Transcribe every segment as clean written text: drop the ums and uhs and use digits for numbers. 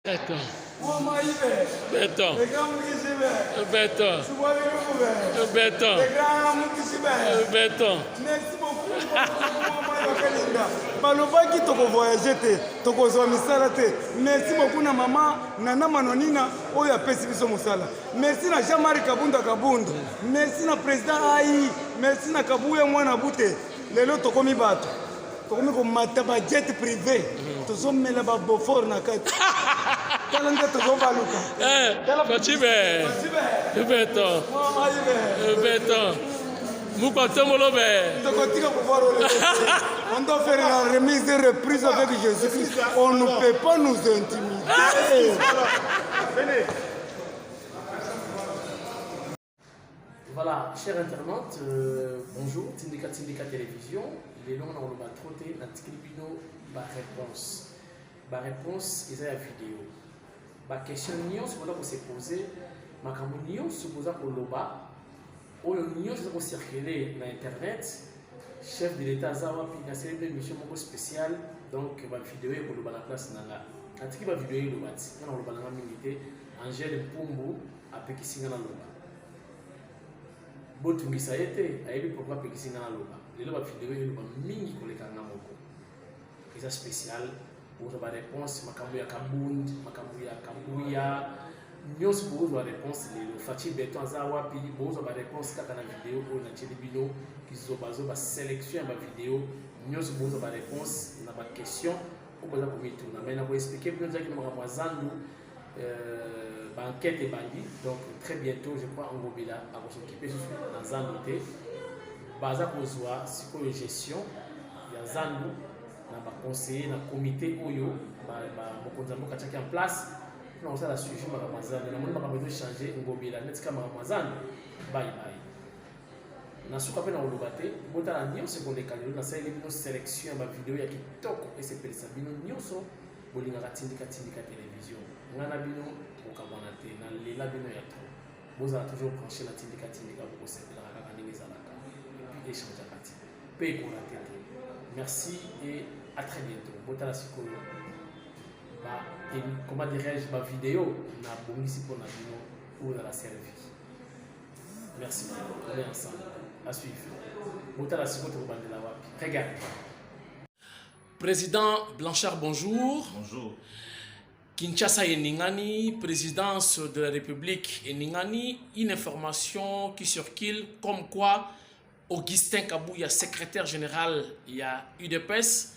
Béton. Béton. Béton. Béton. Béton. Merci beaucoup. balobaki tokovoyage te tokozwa misala te. Merci beaucoup na mama Nana Manonina oyo apesi biso mosala. Merci na Jean-Marie Kabunda Kabunda. Merci na président Ayi. Merci na Kabuya mwana bute. Lelo tokomi bato tokomi komata ba jet privé tozomela ba Beaufort na kati tala nde tozobaluka Fachibe Béton. Béton. On doit faire la remise et reprise avec Jésus-Christ. On ne peut pas nous intimider. Voilà, chers internautes, bonjour, Tindika Télévision. Les noms on va trotter la tribune ma réponse. Ma réponse est la vidéo. Ma question nion ce qu'on s'est posé, ma camunion se posa pour l'oba. Oyo nion se qu'on circuler na internet. Chef de l'État Zawa puis na célèbre émission moko spéciale donc ma vidéo est pour l'oba la place nanga. Atiki ma vidéo est l'oba. Na l'oba nanga milité Angèle Pumbu apekisinga na l'oba. Botungisa ete ayebi pourquoi pekisinga na loba lelo ba vidéo eloba mingi koleka nga moko eza spécial pour ba réponse makambo ya kabundi makambo ya kambuya nyonso pour ba réponse lelo Fachi Béton aza wapi bozo ba réponse kaka na vidéo oyo na tsheli bino kizobazo ba sélection ya ba vidéo nyonso bozo ba réponse na ba question okoza komituna mais na ko expliquer bino zaki na makambo azandu enquête et bandit, donc très bientôt je crois en Gobila à s'occuper dans Zanoté. Baza kozwa siko gestion ya Zanu na ba conseiller na comité oyo ba mokonza moko tchaki en place na osala sujet ma Ramazan na mona ba besoin changer Ngobila netika ma Ramazan bye bye. Na suka pe na olobate bota la nyonso ko lekali na sala bino sélection ba vidéo ya kitoko et c'est pelisa bino nyonso bolinga Tindika télévision. Ngana bino okabana te na lela bino ya to boza toujours branché la Tindika pour sepela kaka ndenge ezalaka et puis échanger kati pe ko rater. Merci et à très bientôt. Botala sikoyo ba et comment dirais-je ma vidéo na bongisi pour na bino ou dans la service. Merci beaucoup. On est ensemble. À suivre. Botala sikoyo to bandela wapi. Regarde. Président Blanchard, bonjour. Bonjour. Kinshasa et Ningani, présidence de la République et Ningani, une information qui circule comme quoi Augustin Kabouya, secrétaire général, il y a UDPS,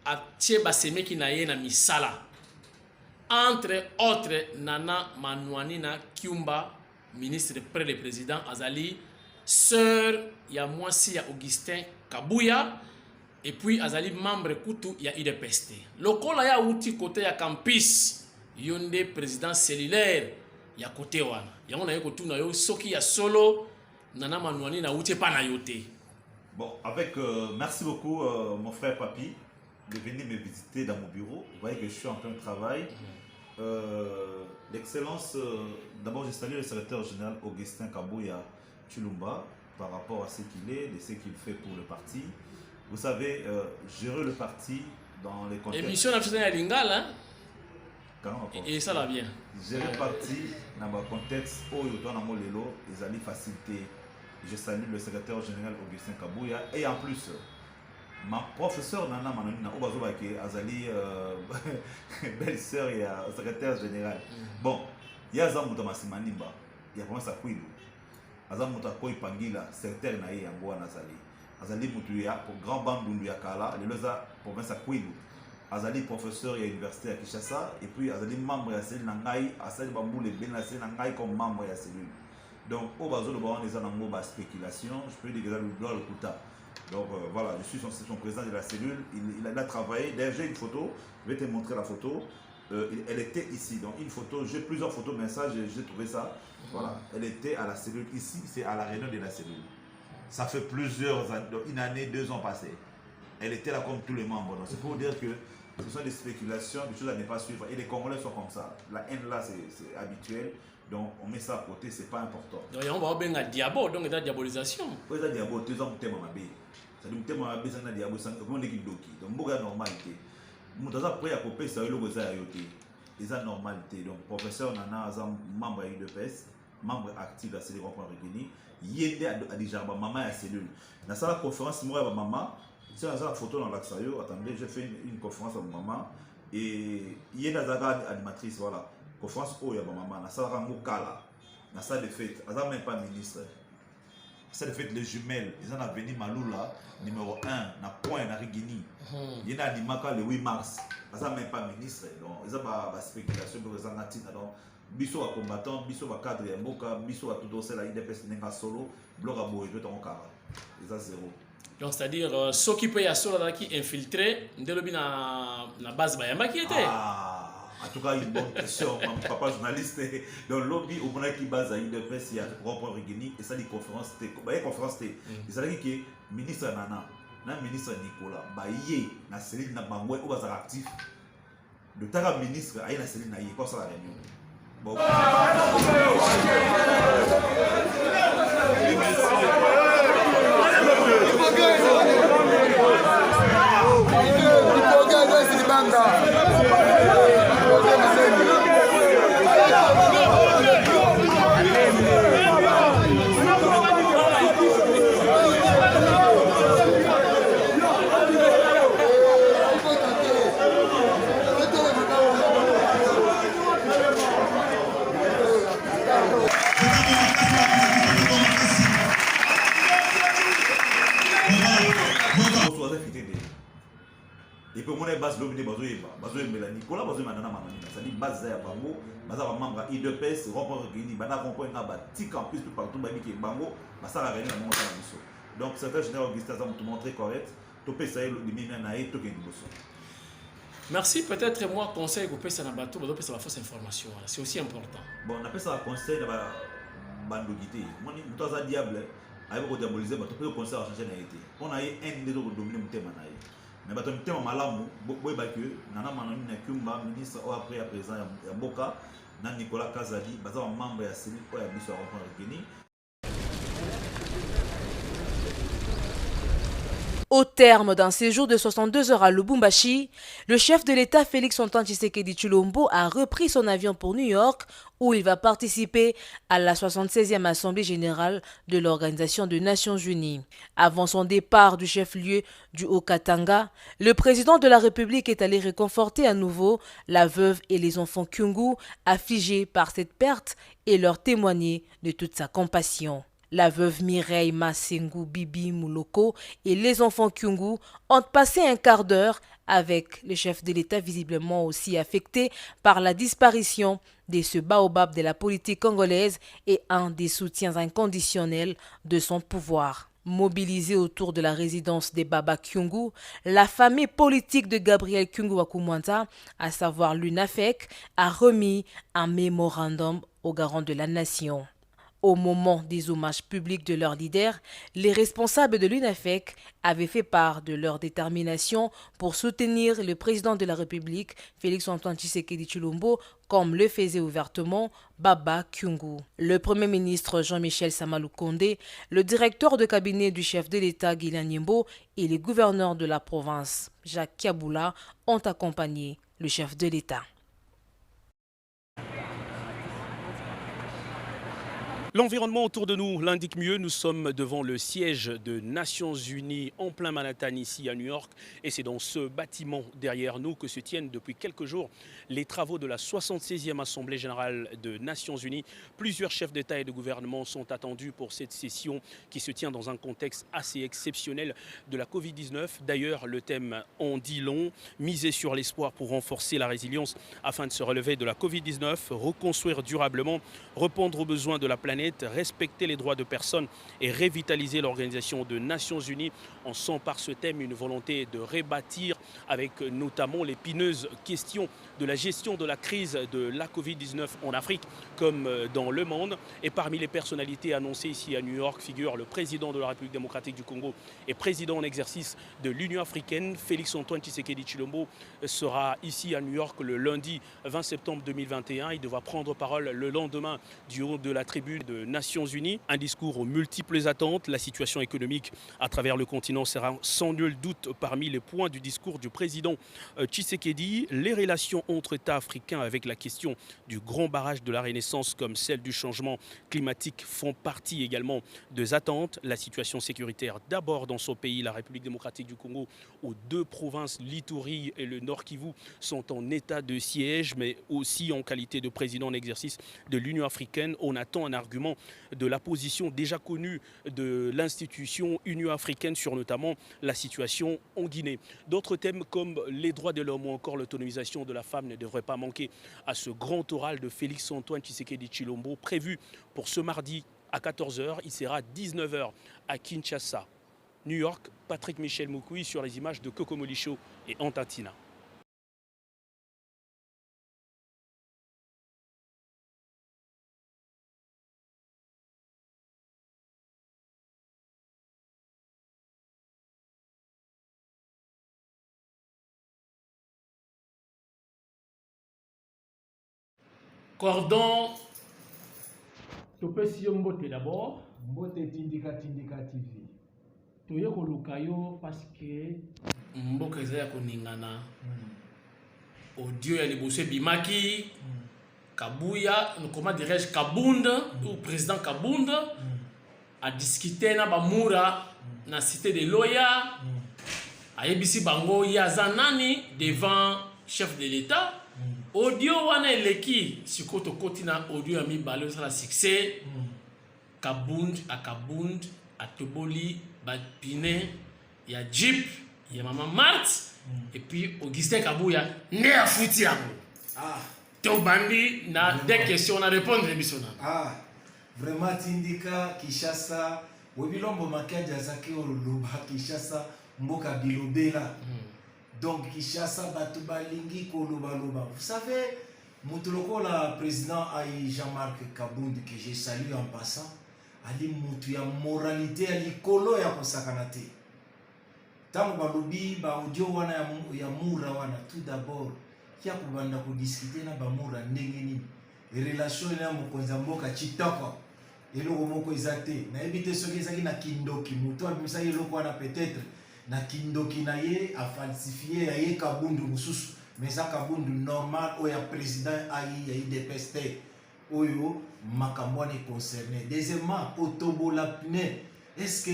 a Thiebaseme qui n'a na misala. Entre autres, Nana Manouanina Kiumba, ministre près le président Azali, sœur, il y a moi aussi, il y a Augustin Kabouya. Et puis, Azali membre Koutou, il y a UDPS. Le col a outil côté à campus, yonde président cellulaire, il y a côté wana. Il y a côté na yo soki ya solo, nana manouani na outil pas na yote. Bon, avec merci beaucoup mon frère Papi de venir me visiter dans mon bureau. Vous voyez que je suis en plein travail. L'excellence, d'abord je salue le secrétaire général Augustin Kabouya Chulumba par rapport à ce qu'il est, de ce qu'il fait pour le parti. Vous savez, gérer le parti dans les contextes... Émission nationale à Lingala, hein? Et ça va bien. Gérer le parti dans le contexte où il y a des amis facilité. Je salue le secrétaire général Augustin Kabouya. Et en plus, ma professeure Nana Manonina, qui Azali, belle-sœur et secrétaire général. Bon, il y a Zamouta Massimanimba, il y a vraiment ça Kouilou. Azamouta Koi Pangila, secrétaire Naïe Amboa Nazali. Azali Moutouya, pour grand bandu ya Kala, le Loza, province à Kouilou. Azali professeur à l'université à Kinshasa, et puis Azali membre de la cellule Nangaï, Azali Bambou les Ben la cellule Nangaï comme membre de la cellule. Donc, au bazo, le baron des anangos, spéculation, je peux dire que le droit le Kouta. Donc voilà, je suis son président de la cellule, il a travaillé. D'ailleurs, j'ai une photo, je vais te montrer la photo. Elle était ici, donc une photo, j'ai plusieurs photos, mais ça, j'ai trouvé ça. Voilà, elle était à la cellule ici, c'est à la réunion de la cellule. Ça fait plusieurs années, une année, 2 ans passés. Elle était là comme tous les membres. Donc c'est pour dire que ce sont des spéculations, des choses à ne pas suivre. Et les Congolais sont comme ça. La haine là, c'est habituel. Donc on met ça à côté, c'est pas important. Donc on va bien à diabo, donc il y a diabolisation. Oui, il y a diabo, 2 ans, thème à ça dit thème à c'est un diabo, c'est un équipe doki. Donc beaucoup de normalité. Moutaza prêt à couper ça, le goza yoté. ils ont normalité. Donc, professeur Nana, membre de l'UDPS, membre actif de la cellule Rond-Point Regeni, il y a déjà maman à la cellule. Dans la conférence, moi, ma maman, c'est dans la photo dans l'Axayo, attendez, j'ai fait une conférence avec maman, et il y a une animatrice, voilà, conférence où il y a ma maman, dans la Mokala, dans la de fête, elle n'a même pas ministre. Ça de fait les jumelles, ils ont venu Maloula, numéro 1, na point, na Rigini. Il y a un animaka le 8 mars, ils n'ont même pas ministre, donc ils ont des spéculations, ils ont des donc biso à combattant, biso à cadre et moka, biso à tout dossier la IDPS n'est solo, bloc à bourgeois, ils ont carré. Ils ont zéro. Donc c'est-à-dire, ceux qui payent à ceux qui infiltrés, dès le na base Bayamba qui était. En tout cas, une bonne question. Mon papa journaliste, dans le lobby, au moment qui base à IDPS, il y a Rond-Point Regeni, et ça, les conférences, il y a une conférence, il s'agit que le ministre Nana, le ministre Nicolas, il y a une cellule na Bangoué, où est actif. Le Tara ministre, il y a une cellule na Yé, quoi ça la réunion. Bon. Et puis, on a base l'homme de Nicolas, c'est-à-dire base à Bango, base à membre IDPS, Rond-Point Regeni, bana Rond-Point Tic en plus partout, qui est Bango, ça la réunion à mon temps. Donc, secrétaire général Augustin, ça m'a montré correct, tout peut ça, le Mimanaï, tout est Merci, peut-être moi, conseil que vous ça dans bateau, vous ça la fausse information, c'est aussi important. Bon, on appelle ça conseil de la bandogité. Moi, je suis un diable, avec le diaboliser, mais tout le conseil a changé été. On a eu un des autres dominés, mais bato mtema malamu boyeba ke nana manoni na Kumba ministre o après à présent ya Mboka na Nicolas Kazadi baza membre ya cellule o ya biso ya Rond-Point Regeni. Au terme d'un séjour de 62 heures à Lubumbashi, le chef de l'État Félix-Antoine Tshisekedi Tshilombo a repris son avion pour New York où il va participer à la 76e Assemblée générale de l'Organisation des Nations Unies. Avant son départ du chef-lieu du Haut-Katanga, le président de la République est allé réconforter à nouveau la veuve et les enfants Kyungu affligés par cette perte et leur témoigner de toute sa compassion. La veuve Mireille Masengu Bibi Mouloko et les enfants Kyungu ont passé un quart d'heure avec le chef de l'État visiblement aussi affecté par la disparition de ce baobab de la politique congolaise et un des soutiens inconditionnels de son pouvoir. Mobilisée autour de la résidence des Baba Kyungu, la famille politique de Gabriel Kyungu Wakumwanta, à savoir l'UNAFEC, a remis un mémorandum au garant de la nation. Au moment des hommages publics de leur leader, les responsables de l'UNAFEC avaient fait part de leur détermination pour soutenir le président de la République, Félix-Antoine Tshisekedi Tshilombo, comme le faisait ouvertement Baba Kyungu. Le Premier ministre Jean-Michel Samaloukonde, le directeur de cabinet du chef de l'État Guilain Nyembo et les gouverneurs de la province Jacques Kiaboula ont accompagné le chef de l'État. L'environnement autour de nous l'indique mieux. Nous sommes devant le siège de Nations Unies en plein Manhattan ici à New York. Et c'est dans ce bâtiment derrière nous que se tiennent depuis quelques jours les travaux de la 76e Assemblée générale de Nations Unies. Plusieurs chefs d'État et de gouvernement sont attendus pour cette session qui se tient dans un contexte assez exceptionnel de la Covid-19. D'ailleurs, le thème en dit long, miser sur l'espoir pour renforcer la résilience afin de se relever de la Covid-19, reconstruire durablement, répondre aux besoins de la planète, respecter les droits de personnes et revitaliser l'Organisation des Nations Unies. On sent par ce thème une volonté de rebâtir avec notamment l'épineuse question de la gestion de la crise de la Covid-19 en Afrique comme dans le monde. Et parmi les personnalités annoncées ici à New York figure le président de la République démocratique du Congo et président en exercice de l'Union africaine. Félix-Antoine Tshisekedi Tshilombo sera ici à New York le lundi 20 septembre 2021. Il devra prendre parole le lendemain du haut de la tribune de de Nations Unies. Un discours aux multiples attentes. La situation économique à travers le continent sera sans nul doute parmi les points du discours du président Tshisekedi. Les relations entre États africains avec la question du grand barrage de la Renaissance comme celle du changement climatique font partie également des attentes. La situation sécuritaire d'abord dans son pays, la République démocratique du Congo, où 2 provinces, l'Ituri et le Nord Kivu, sont en état de siège, mais aussi en qualité de président en exercice de l'Union africaine. On attend un argument de la position déjà connue de l'institution Union africaine sur notamment la situation en Guinée. D'autres thèmes comme les droits de l'homme ou encore l'autonomisation de la femme ne devraient pas manquer à ce grand oral de Félix Antoine Tshisekedi Tshilombo prévu pour ce mardi à 14 h. Il sera 19 h à Kinshasa. New York, Patrick Michel Moukoui sur les images de Coco Molicho et Antantina. Cordon, topesi yo mbote d'abord. Mbote Tindika TV. Toye koluka yo parce que mboka eza ya koningana. Audio ya liboso bimaki. Kabuya, comment dirais-je, Kabunda, ou président Kabunda, a discuté na Bamura, na cité de Loya, a yebisi bango yazanani devant chef de l'État. Audio wana eleki sikoto kotina audio ya mibale ça la succès. Kabund a toboli bapine ya Jeep ya Mama Mart et puis Augustin Kabuya né à futi yango. Tobandi na des questions on a répondre émission. Vraiment Tindika Kinshasa webilombo makaja zake oluba Kinshasa mboka bilobela. Donc Kinshasa batu balingi koloba loba. Vous savez mutuloko la président Aïe Jean-Marc Kabound que j'ai salué en passant ali mutu ya moralité ali kolo ya kosakanate. Tango balobi ba audio wana ya mura wana tout d'abord kia kubanda ko discuter na ba mura ndenge nini relation na mokonza mboka chitoko eloko moko ezate na ebite soki ezaki na kindoki mutu abimisa eloko wana peut-être na kindoki na ye a falsifier ya ye Kabundu mususu mais ça Kabundu normal o ya président ayi ya IDPS oyo makambo ne concerné. Deuxièmement otobola pne est-ce que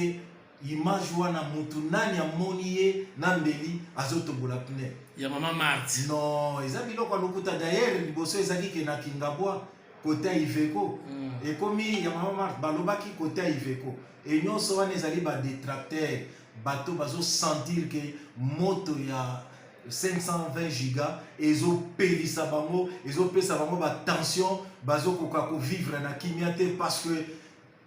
image wana mutu nani amoni ye na mbeli azotobola pne ya Mama Mart non ezali lokwa lokuta d'ailleurs liboso ezali ke na Kingabwa côté Iveco et comme ya Mama Mart balobaki côté Iveco et nyonso wana ezali ba détracteur bato bazo sentir que moto ya 520 giga ezo pelisa bango ezo pesa bango ba tension bazo koka ko vivre na kimiate parce que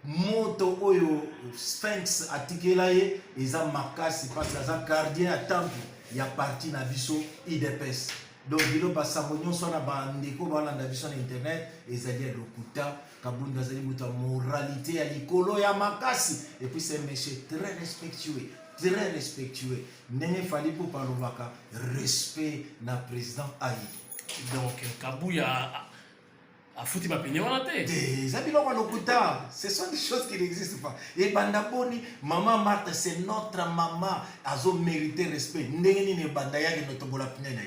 moto oyo Sphinx atikela ye eza makasi parce que eza gardien à temple ya parti na biso IDPS. Donc bilo basango nyonso na bandeko balanda biso na internet ezali lokuta Kabunda zali muta moralité ya likolo ya makasi et puis c'est un monsieur très respectueux. Très respectueux. N'est fallu pour parlovaka respect na président Aïe. Donc Kabuya a foutu ma peigne wana te. Des habitants à l'okuta, ce sont des choses qui n'existent pas. Et bandaboni, maman Marthe, c'est notre maman, azo mérité respect. Ndengeni ne bandaya ki notobola pinene.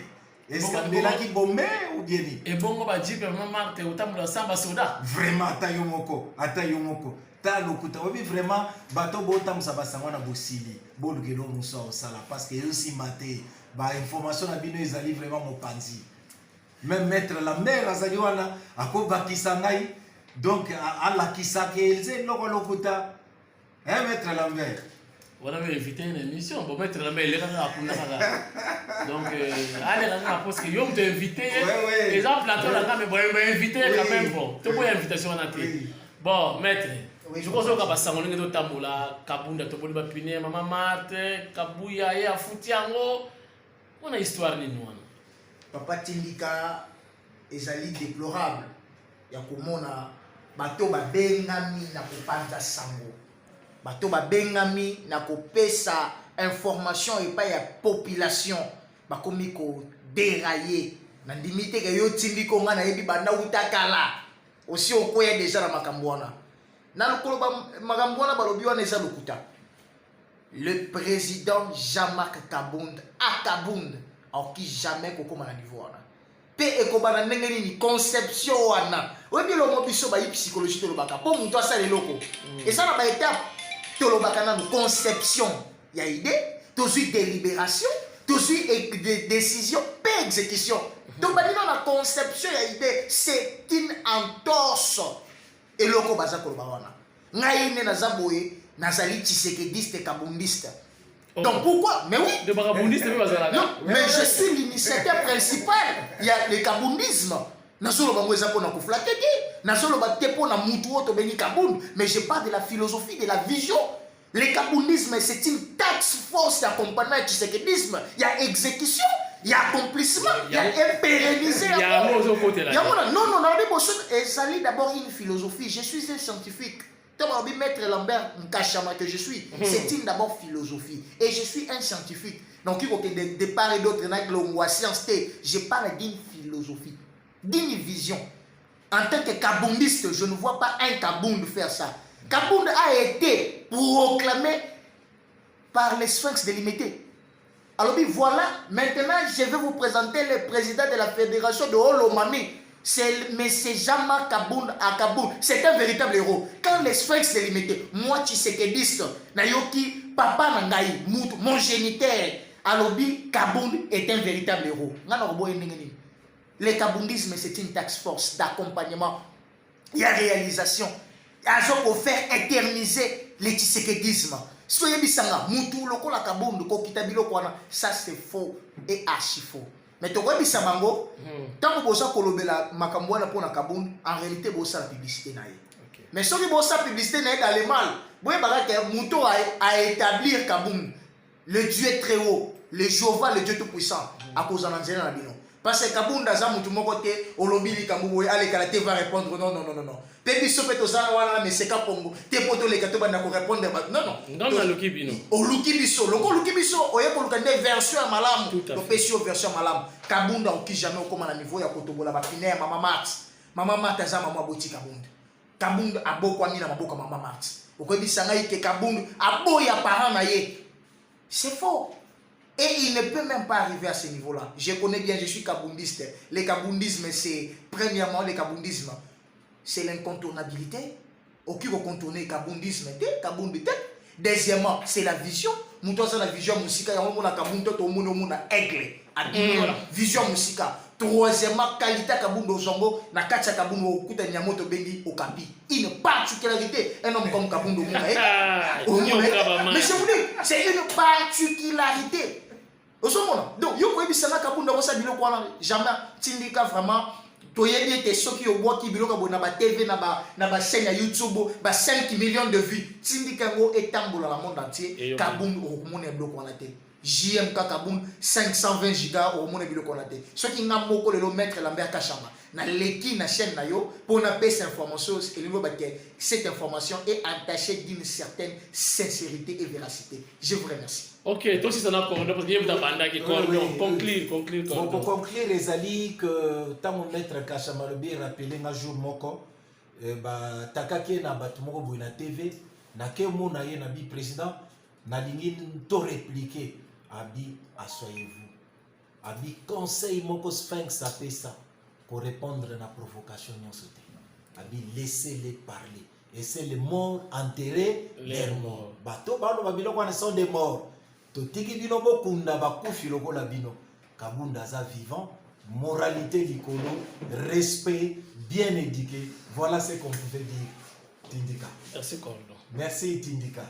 Est-ce que Mbela qui bombe ou bien ni? Et bongo ba jipe maman Marthe otamula samba soda. Vraiment atayomoko, atayomoko. Ta lokuta obi vraiment bato botam sa basango na bosili. Bolugelo muso sala parce que aussi maté ba information na bino ezali vraiment mopanzi. Même mettre la mère azali wana akobakisa ngai donc à la kisake elze loko lokuta mettre la mère. Voilà mais inviter une émission pour mettre la mère les gars akunda kaka. Donc allez là parce que yo m'te invité. Exemple plateau là mais bon invité quand même bon. Tu peux invitation à naté. Bon maître je pense que basango ndenge to tambola Kabunda to boli bapine Mama Marte Kabuya ye afuti yango on a histoire ni nous. Papa Tindika ezali déplorable ya komona bato babengami na kopanza sango bato babengami na kopesa information epai ya population bakomi ko dérailler na ndimite ke yo Tindika nga na yebi banda utakala aussi okoya déjà na makambo wana Le président Jean-Marc Kabound à Kabound, en qui jamais Koko m'a niveau. Pe ekobana ndenge ni conception wana. Oyebi lo mobiso ba psychologie to lobaka. Po muto asa le loko. Et ça na ba étape to lobaka na conception. Ya idée, toujours délibération, toujours décision, pe exécution. Donc ba na conception ya idée, c'est une entorse. Et loko baza ko lobaka wana. Ngai ne na zaboye nazali tshisekediste kabundiste. Donc pourquoi? Mais oui. Non, mais je suis l'initiateur principal. Il y a le kaboundisme. Mais je parle de la philosophie, de la vision. Le kaboundisme, c'est une task force d'accompagnement du séquedisme. Il y a exécution, il y a accomplissement, il y a pérennisé. Il y a non, c'est d'abord une philosophie. Je suis un scientifique. Maître Lambert Nkachama que je suis, c'est une d'abord philosophie. Et je suis un scientifique. Donc il faut que de part et d'autre, je parle d'une philosophie, d'une vision. En tant que kaboundiste, je ne vois pas un Kabound faire ça. Kabound a été proclamé par les Sphinx délimité. Alors voilà, maintenant je vais vous présenter le président de la fédération de Holomami. C'est M. Jean-Marc Kabound à Kabound. C'est un véritable héros. Quand les Sphinx c'est limité, moi tshisekediste, Nayoki, papa Nangaï, mon géniteur, Alobi, Kabound est un véritable héros. Le kaboundisme, c'est une task force d'accompagnement. Il y a réalisation. Il y a pour faire éterniser le tshisekedisme. Soyez bisanga, Moutou, loko la Kabound, Kokitabilo Kwana, ça c'est faux et archi faux. Mais tu vois, Bissamango, tant que vous avez Makamboana pour Kabound, en réalité, vous avez la publicité. Mais si vous avez la publicité, vous avez le mal. Vous voyez, Moutou a établi Kabound, le Dieu très haut, le Jéhovah, le Dieu tout-puissant, à cause de l'Anzéna. Parce que Kabound, Moutou Mokote, Olobili Kamboui, allez, Kalaté va répondre non. Pépi Sopé Tozana, mais c'est Kapongo, Té Poto les Katoba n'a pas répondre. Non. Dans le Lukibino. Au Lukibiso, le Lukibiso, au Yako Lukande, version à Malam, le Pécio version à Malam. Kabounda, au qui jamais au à niveau, il y a Kotobo la Bapinaire, Maman Mat, Azama Maboti Kabound. Kabound a beau Kwamina Maboka Maman Mat. Au Kobi Sangaï que Kabound a beau ya paranaye. C'est faux. Et il ne peut même pas arriver à ce niveau-là. Je connais bien, je suis kaboundiste. Le kaboundisme, c'est, premièrement, le kaboundisme, c'est l'incontournabilité. Aucun va contourner le kaboundisme. Deuxièmement, c'est la vision. Nous avons la vision musica. Il y a un kabound, tout aigle. Vision musica. Troisièmement, qualité kabound au zongo. Na kacha kabound au kuta nyamoto bendi au kapi. Une particularité. Un homme comme kabound au monde. Mais je vous dis, c'est une particularité. Donc, yo koyebi sana Kabound na bilo kwa jamais tindika vraiment toyebi te soki yo boki biloko bona ba TV na ba chaîne YouTube ba 5 millions de vues tindika ngo etambola la monde entier Kabound o mona biloko wana te JMK Kabound 520 giga o mona biloko wana te soki nga moko lelo mettre Lambert Kachama na leki na chaîne na yo pour na paix cette information et le cette information est entachée d'une certaine sincérité et véracité. Je vous remercie. Ok, toi aussi ça n'a pas parce qu'il y a des bandes qui conclure. Pour conclure, les alliés que tant mon maître Kachama le bien rappelé un jour moko, takaki na batumoko boina TV, na ke mona ye na bi président, na lingi to répliquer abi assoyez-vous. Abi conseil moko Sphinx a fait ça pour répondre à la provocation non sauté. Abi laissez-les parler. Et c'est les morts enterrés, les morts. Bato balo babilo kwa sont des morts. Totiki bino bokunda bakufi lokola bino. Kabound za vivant, moralité likolo, respect, bien éduqué. Voilà ce qu'on pouvait dire. Tindika. Merci Cordo. Merci Tindika.